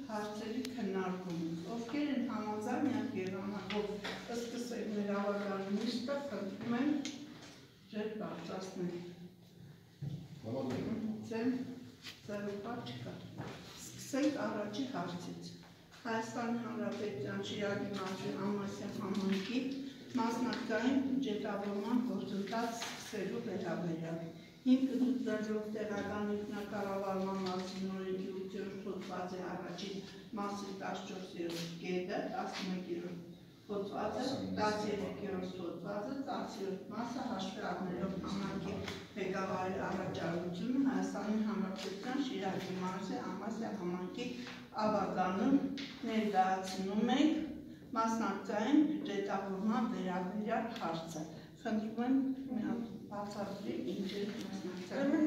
Հարցերի քննարկումից, ովքեր են համաձայն միակ եղանակով սկսել մեր ավարտանի նիստը, խնդրում եմ ջեր բարձրացնել։ Ձերոպար չկա։ Սկսենք առաջի հարցից։ Հայաստանի Հանրապետության Շիրակի մարզի Ամասյան համայնքի մասնակցային բյուջետավորման գործընթաց սկսելու վերաբերյալ։ 5.8 տեղական ինքնակառավարման մասին օրենքի 8-րդ հոդվածի առաջին մասի 14-րդ կետը, 11-րդ հոդվածը, 13-րդ հոդվածը, 10-րդ մասը հաշվի առնելով համայնքի ղեկավարի առաջարկությունը Հայաստանի Հանրապետության Շիրակի մարզի Ամասյան համայնքի ավագանում ներկայացնում ենք մասնակցային բյուջետավորման վերաբերյալ հարցը։ Խնդրում եմ բացատրի ինչ է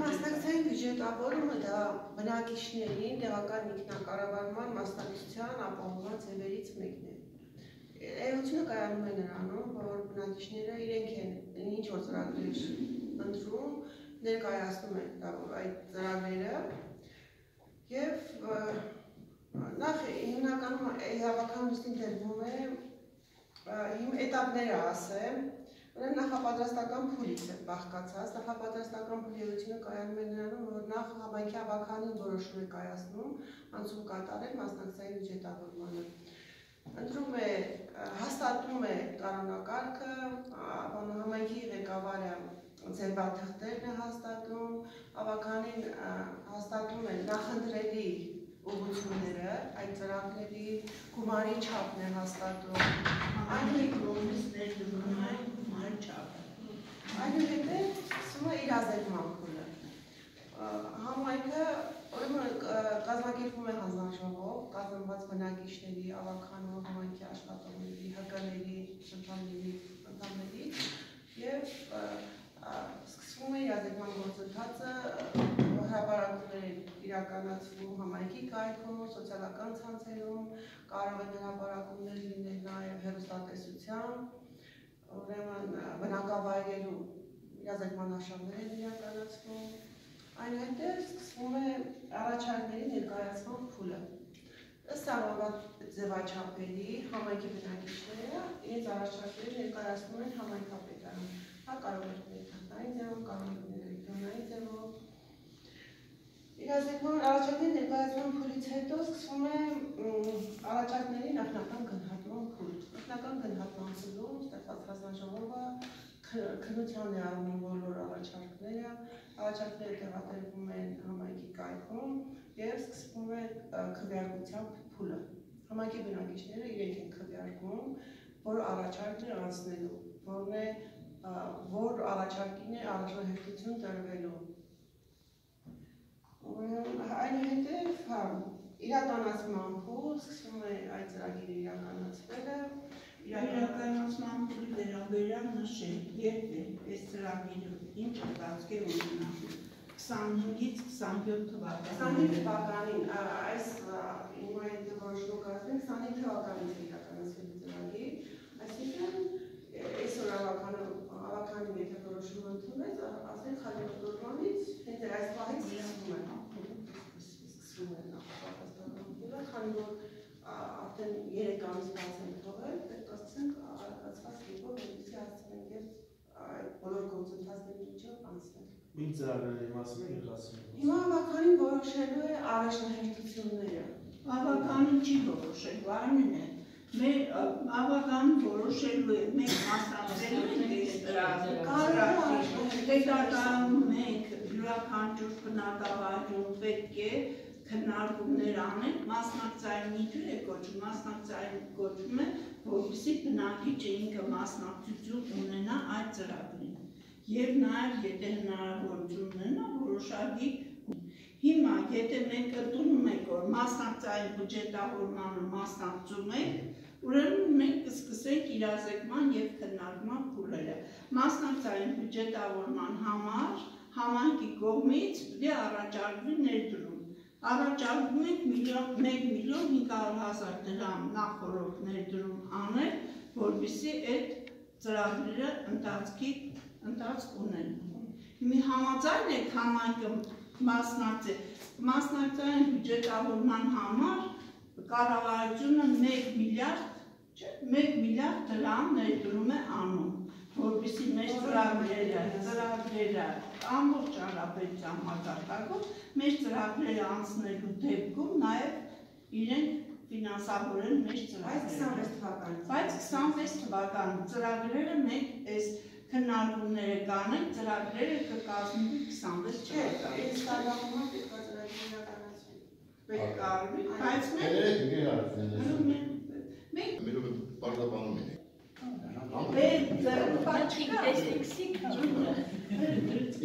մասնակցային բյուջետավորումը դա բնակիչներին տեղական ինքնակառավարման մասնակցության ապահովման ձևերից մեկն է։ Էությունը կայանում է նրանում, որ բնակիչները իրենք են ինչ-որ ծրագրեր ընտրում, ներկայացնում են այդ ծրագրերը եւ նախ հիմնականում հավաքանուստին դերվում է էտապները ասեմ, նախապատրաստական փուլից է բաղկացած, նախապատրաստական փուլի էությունը կայանում է նրանում, որ նախ համայնքի հավաքանին որոշում է կայացնում, անցում կատարել մասնակցային բյուջետավորմանը։ Ընտրում է, հաստատում է կանոնակարգը, համայնքի ղեկավարը ձևաթղթերն է հաստատում, հավաքանին հաստատում է նախընտրելի ուղղությունները, այդ ծրագրերի գումարի չափն է հաստատում, այնուհետև սկսում է իր ազդեցման փուլը։ Համայնքը կազմակերպվում է հանձնաժողով, կազմված բնակիչների, ավագանու, համայնքի աշխատողների, ՀԿ-ների, անդամների եւ սկսվում է իր ազդեցման գործընթացը, հրապարակումներ իրականացվում համայնքի կայքում, սոցիալական ցանցերում, կարող են հրապարակումներ լինել նաեւ հեռուստատեսությամբ, ուրեմն բնակավայրերում իրազեկման արշավներ են իրականացվում, այնուհետև սկսվում է առաջարկների ներկայացման փուլը։ Ըստ անվանված ձևաչափերի համայնքի բնակիչները իրենց առաջարկները ներկայացնում են համայնքապետարան, դա կարող է լինել թղթային ձևով, կարող է լինել էլեկտրոնային ձևով։ Իրազեկման առաջարկների ներկայացման փուլից հետո սկսվում է առաջարկների նախնական գնահատման փուլ։ Նախնական գնահատման փուլում ստեղծված հանձնաժողովը քննության է առնում բոլոր առաջարկները տեղադրվում են համայնքի կայքում եւ սկսվում է քվեարկության փուլը։ Համայնքի բնակիչները իրենք են քվեարկում, որ առաջարկն է անցնելու, որ առաջարկին է առաջնահերթություն տրվելու։ Այնուհետև իրականացման փուլ սկսվում է այդ ծրագիրը իրականացվելը։ Իրականացման փուլի վերաբերյալ նշել, երբ է այս ծրագիրը ինչ ընթացք է ունենալու 25-ից 27 թվականին, այս հիմա որոշումը կազմենք 25 թվականից իրականացվելու ծրագիր, այսինքն այսօր ավագանին եթե որոշում ընդունեց, ասենք խալիոտորմանից հենց այս պահից սկսվում է նախապատրաստական փուլը, քանի որ արդեն 3 ամիս բաց են թողել, պետք է ասենք արկածված կերպով որպեսզի հասցնենք եւ այդ բոլոր գործընթացների միջով անցնել։ Ինչ ծրագրերի մասին եք ասում։ Հիմա ավագանին որոշելու է առաջնահերթությունները։ Ավագանին չի որոշելու, Արմին է։ Մեր ավագանը որոշելու է, մենք մասնակցելու ենք այս ծրագրին։ Հետագայում մենք յուրաքանչյուր բնակավայրում պետք է քննարկումներ անենք, մասնակցային ինչու է կոչվում, մասնակցային կոչվում է, որպեսզի բնակիչը ինքը մասնակցություն ունենա այդ ծրագրին։ Եվ նաև եթե հնարավորություն ունենա որոշակի հիմա եթե մենք ընդունում ենք որ մասնակցային բյուջետավորմանը մասնակցում ենք, ուրեմն մենք կսկսենք իրազեկման եւ քննարկման փուլերը։ Մասնակցային բյուջետավորման համար համայնքի կողմից պետք է առաջարկվի ներդրում։ Առաջարկում ենք 1,500,000 դրամ նախորդ ներդրում անել, որպեսզի այդ ծրագրերը ընթացք ունենան։ Հիմա համաձայն եք համայնքը մասնակցային բյուջետավորման համար կառավարությունը 1 միլիարդ դրամ ներդրում է անում, որպեսզի մեր ծրագրերը ամբողջ հանրապետության մակարդակով մեր ծրագրերը անցնելու դեպքում նաև իրենք ֆինանսավորեն մեր ծրագրերը։ Բայց 26 թվական ծրագրերը մենք այս քննարկումները կանենք, ծրագրերը կկազմվի 26 թվականին։ Պետք է արվի, բայց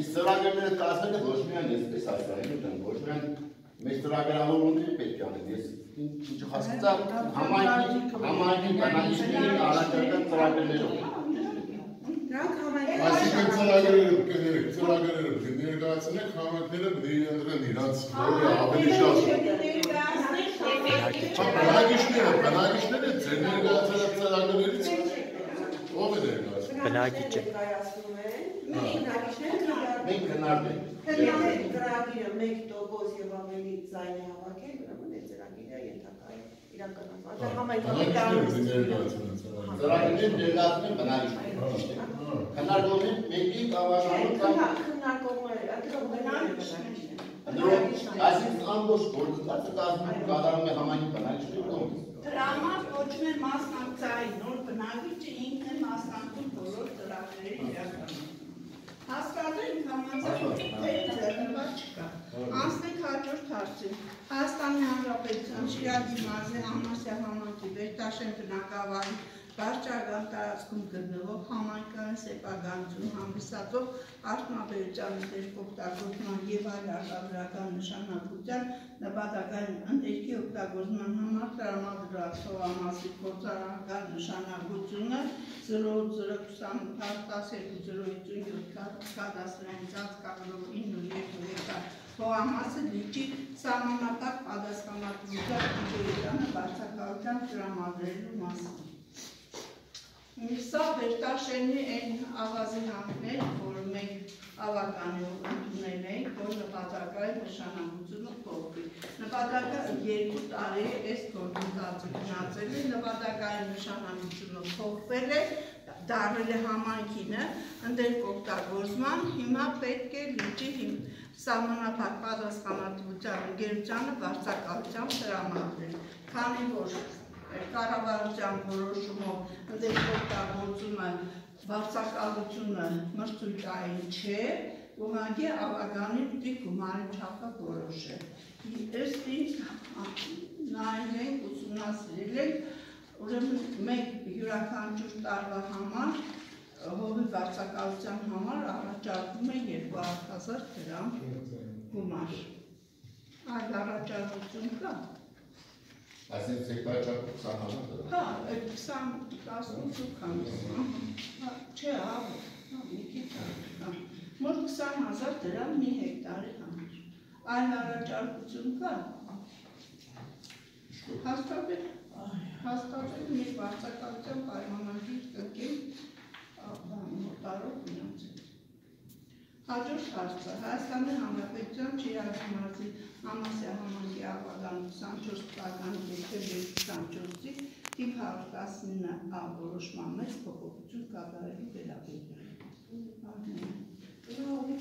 Իսկ ծրագրերը կազմելը ոչ միայն այսպես ասային, ոչ միայն մեր ծրագրավորումները պետք է անեն, ես ինչ հասկացա համայնքի բնակիչների առաջարկած ծրագրերով։ Այսինքն ծրագրերը ներկայացնեք, համայնքները պետք է ընտրեն իրանց որը ավելի շատ։ Բնակիչները ձեր ներկայացած ծրագրերից ով է ներկայացնում։ Բնակիչը։ Մենք քննարկենք։ Ծրագիրը 1% եւ ավելի ձայն է հավաքել, ուրեմն այդ ծրագիրը ենթակա է իրականացման։ Ծրագրերը ներկայացնում բնակիչները։ Քննարկողներ մեկի կառավարությունը այսինքն ամբողջ գործընթացը կատարում է համայնքի բնակիչների կողմից։ Դրա համար կոչվում է մասնակցային, նոր բնակիչը ինքն է մասնակցում բոլոր ծրագրերի իրականացմանը։ Հասկացեք համաձայնված չկա։ Անցնենք հաջորդ հարցին։ Հայաստանի Հանրապետության Շիրակի մարզի Ամասիա համայնքի Վերտաշեն բնակավայրի վարչական տարածքում գտնվող համայնքային սեփականություն հանդիսացող արդյունաբերության ներօգտագործման և այլ արտադրական նշանակության նպատակային ընդերքի օգտագործման համար տրամադրված Սողամասի փորձարարական նշանակությունը 002101207 կադաստրային ծածկագրով 9.2 հեկտար Սողամասը լիճի սահմանափակ պատասխանատվության իջերությանը վարձակալության տրամադրելու մասին։ Սա Վերտաշենի այն ավազի հանքներ, որ մենք ավականիով ընդունել ենք, որ նպատակային նշանակությունը փոխվի։ Նպատակը 2 տարի այս գործընթացը գնացել է, նպատակային նշանակությունը փոխվել է, դառել է համայնքինը, ընդերք օգտագործման, հիմա պետք է լիճի սահմանափակ պատասխանատվության ընկերությանը վարձակալությամբ տրամադրել, քանի որ կառավարության որոշումով ընդերք օգտագործումը վարձակալությունը մրցույթային չէ, ուղղակի ավագանի պիտի գումարի չափը որոշել։ Ըստ ինձ նայել ենք, ուսումնասիրել ենք, ուրեմն մեկ յուրաքանչյուր տարվա համար հողի վարձակալության համար առաջարկում է 200,000 դրամ գումար։ Այլ առաջարկություն կա։ Այսինքն սեկտարչակը 20,000 դրամ։ Հա, այդ 18 չէ, մի քիչ մոտ 20,000 դրամ մի հեկտարի համար։ Այլ առաջարկություն կա։ Հաստատել մեր վարձակալության պայմանագիր կնքենք մոտարով գնացել։ Հաջորդ հարցը Հայաստանի Հանրապետության Շիրակի մարզի Ամասիա համայնքի ավագան 24 թվականի դեկտեմբերի 24-ից թիվ 119 որոշման մեջ փոփոխություն կատարելու վերաբերյալ։ Հողի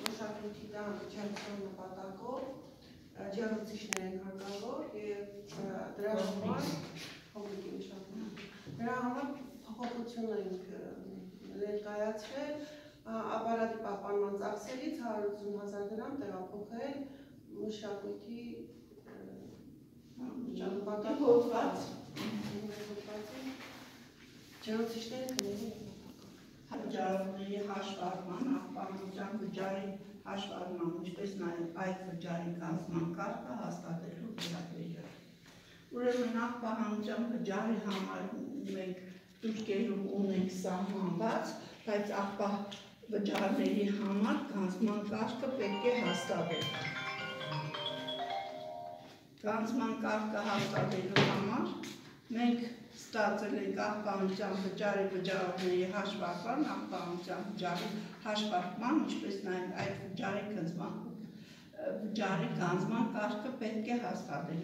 մշակույթի դահանության նպատակով ջրոցիչներ են հարկավոր եւ դրա համար փոփոխություն ենք ներկայացրել ապարատի պահպանման ծախսերից 180,000 դրամ տեղափոխել մշակույթի հոդված ջրոցիչները քնելու Վճարողների հաշվառման, աղբանության վճարի հաշվառման, ինչպես նաև այդ վճարի կազմման կարգը հաստատելու վերաբերյալ։ Ուրեմն աղբանության վճարի համար մենք դուրսկերում ունենք սահմանված, բայց աղբահ վճարների համար կազմման կարգը պետք է հաստատել։ Կազմման կարգը հաստատելու համար մենք ստացել ենք աղբանության վճարի վճարողների հաշվառման, աղբանության վճարի հաշվառման, ինչպես նաև այդ վճարի կազմման կարգը պետք է հաստատել։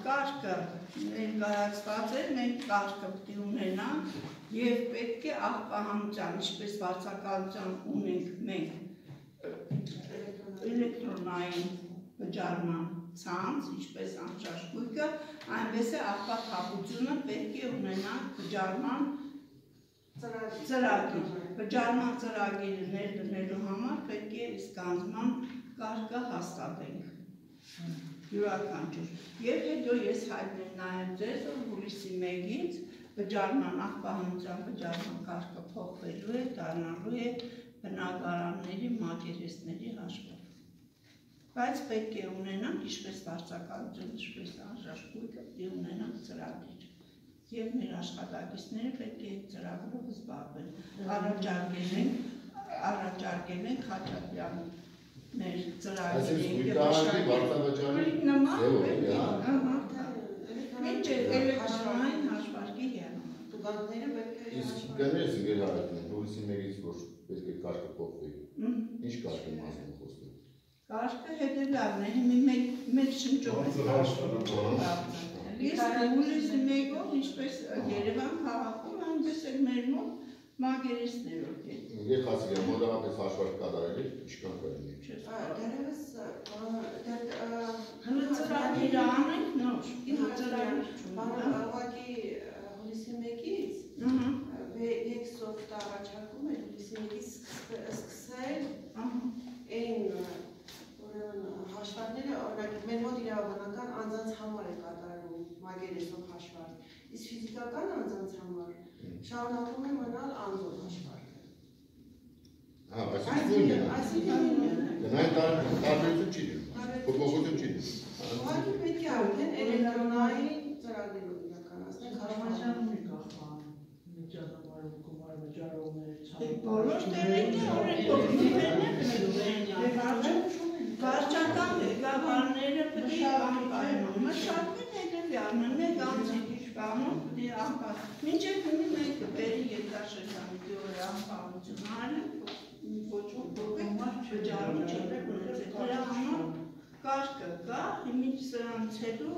Կա կարգը ներկայացված է, մենք կարգը պետք է ունենանք եւ պետք է աղբահանության, ինչպես վարձակալության ունենք մենք էլեկտրոնային վճարման ցանց, ինչպես անշաշկույկը, այնպես է աղբահանությունը պետք է ունենանք վճարման ծրագիր։ Վճարման ծրագիրը ներդնելու համար պետք է ստանձնման կարգը հաստատենք յուրաքանչյուր։ Եվ հետո ես հայտնեմ նաև ձեզ, որ հուլիսի 1-ից վճարման աղբահանության վճարման կարգը փոխվելու է, դառնալու է բնակարանների մակերեսների հաշվով։ Բայց պետք է ունենանք ինչպես վարձակալություն, ինչպես անշաշկույկը, պետք է ունենանք ծրագիր։ Եվ մեր աշխատակիցները պետք է ծրագրով զբաղվեն։ Առաջարկել ենք Խաչատրյաններ ծրագրերի նման մինչ էլեկտրոնային հաշվարկի հիանալը։ Տուգանքները պետք է Իսկ գներս ինգեր հարակն են, հուլիսի 1-ից որ պետք է կարգը փոխվի։ Ինչ կարգի մասին է խոսում։ Կարգը հետևյալն է, մեկ շնչով Իսկ հուլիսի 1-ով, ինչպես Երևան քաղաքում, այնպես էլ մեր մոտ մագերեսներով է։ Եվ հասիկ է, մոտավորապես հաշվարկ կատարել եք, ինչքան կլինի։ Դերևս ծրագիր անենք նոր, ուղղակի հուլիսի 1-ից Վեքսոֆտ առաջարկում է հուլիսի 1-ից սկսել այն հաշվարկները, օրինակ մեր մոտ իրավաբանական անձանց համար է կատարվում մագերեսով հաշվարկ, իսկ ֆիզիկական անձանց համար շարունակում է մնալ անձով հաշվարկը։ Այսինքն նույնն տարբերություն չի լինում, փոփոխություն չի լինում։ Ուղղակի պետք է արդեն էլեկտրոնային ծրագրերով իրականացնենք Բոլոր վարչական ղեկավարները պետք է անպայման մշակվեն հետևյալն է, մեկ անձիկ իշխանում պետք է անպայման։ Մինչև մենք բերի երկաշրջանի դիորի անպայմանություն արել, ոչ ոք վճարում չենք ունեցել։ Դրա համար կարգը կա, մինչ սրանից հետո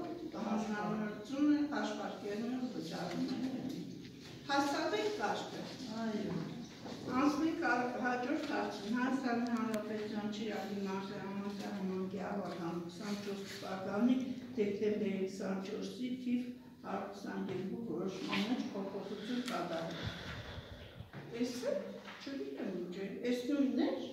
հանրահավաքություն է հաշվարկներն ու վճարումները։ Հաստատենք կարգը։ Անցնենք հաջորդ հարցին, Հայաստանի Հանրապետության Շիրակի մարզի համանքի ավարտան 24 թվականի դեկտեմբերի 24-ի թիվ 122 որոշման մեջ փոփոխություն կատարել։ Էսը չգիտեմ ինչ է, էս նույնն էր։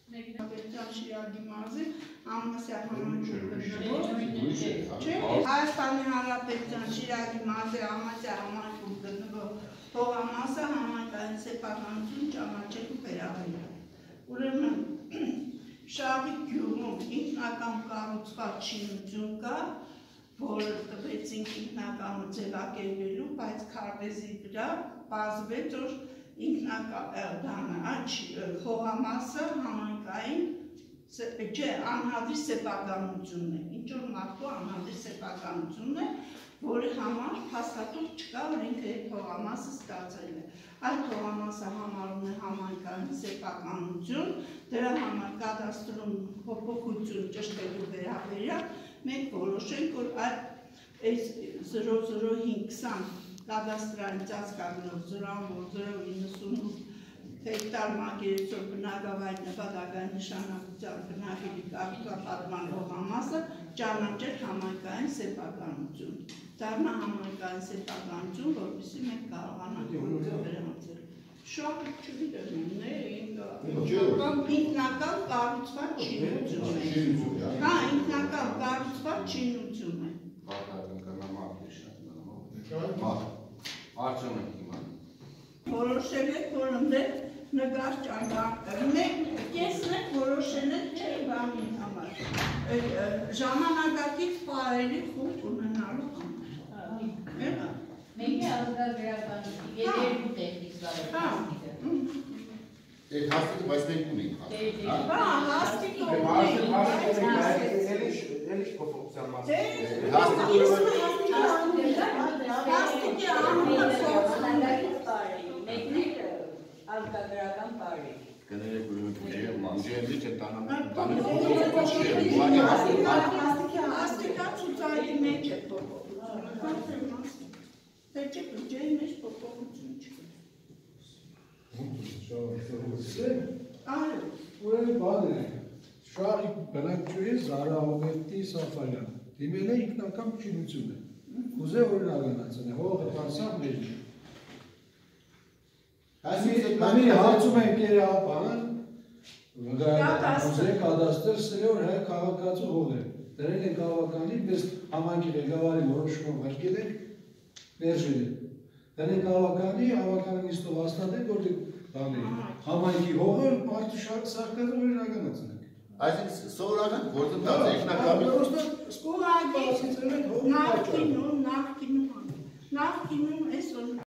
Հանրապետության Շիրակի մարզի Ամասյա համանքում գտնվող Հայաստանի Հանրապետության Շիրակի մարզի Ամասյա համանքում գտնվող Հողամասը համայնքային սեփականություն ճանաչելու վերաբերյալ։ Ուրեմն Շահիկ գյուղում ինքնական կառուցված շինություն կա, որը տվեցինք ինքնականը ձևակերպելու, բայց քարտեզի վրա բազվեց, որ հողամասը համայնքային անհատի սեփականությունն է, ինչ որ մարդու անհատի սեփականությունն է, որի համար փաստաթուղթ չկա, որ ինքը այդ հողամասը ստացել է։ Այդ հողամասը համարում է համայնքային սեփականություն, դրա համար կադաստրում փոփոխություն ճշտելու վերաբերյալ մենք որոշենք, որ այդ 00520 կադաստրային ծածկագրով 098 հեկտար մակերեսով բնակավայր նպատակային նշանակության բնակելի կարգապատման հողամասը ճանաչել համայնքային սեփականություն։ Դառնա համայնքային սեփականություն, որովհետեւ մենք կարողանանք վերահսկել։ Շահ չգիտեմ, ինքնական կառուցված շինություն է։ Հա, ինքնական կառուցված շինություն է։ Որոշել եք, որ ընդդեմ նկար ճանաչել, մենք կեսն եք որոշել եք չէ բանի համար, ժամանակակից պարերի խումբ ունենալու համար։ Մենք է ազգագրական երկու տեխնիկ Այդ հաստիկը բայց մենք ունենք հաստիկ։ Հա, հաստիկը ունենք։ Էլի փոփոխության մասը։ Հաստիկի անունը ազգագրական բարի։ Կներեք ուրեմն բուժի չէ, տանը հաստիկա ցուցակի Թե ջրի մեջ փոփոխություն չկա։ Այո։ Ուրեմն բան է, շահի բնակչուհի Զարա Ահմեդի Սաֆարյան, դիմել է ինքնական փչինություն է, ուզե օրինակ անացել է, հողը պարսավ մեր է։ Անի հարցում ենք երապան, ուզե կադաստր սրեոր հայ կաղաքացու հող է, դրել ենք ավականի, բես համանքի ղեկավարի որոշումով հարկել ենք, ներժել է։ Դրենք ավականի նիստով հաստատենք, որտեղ համայնքի հողը մարդու սարկած օրինականացնենք։ Այսինքն սովորական գործընթաց է, ինքնակամի։ Նախկինում այսօր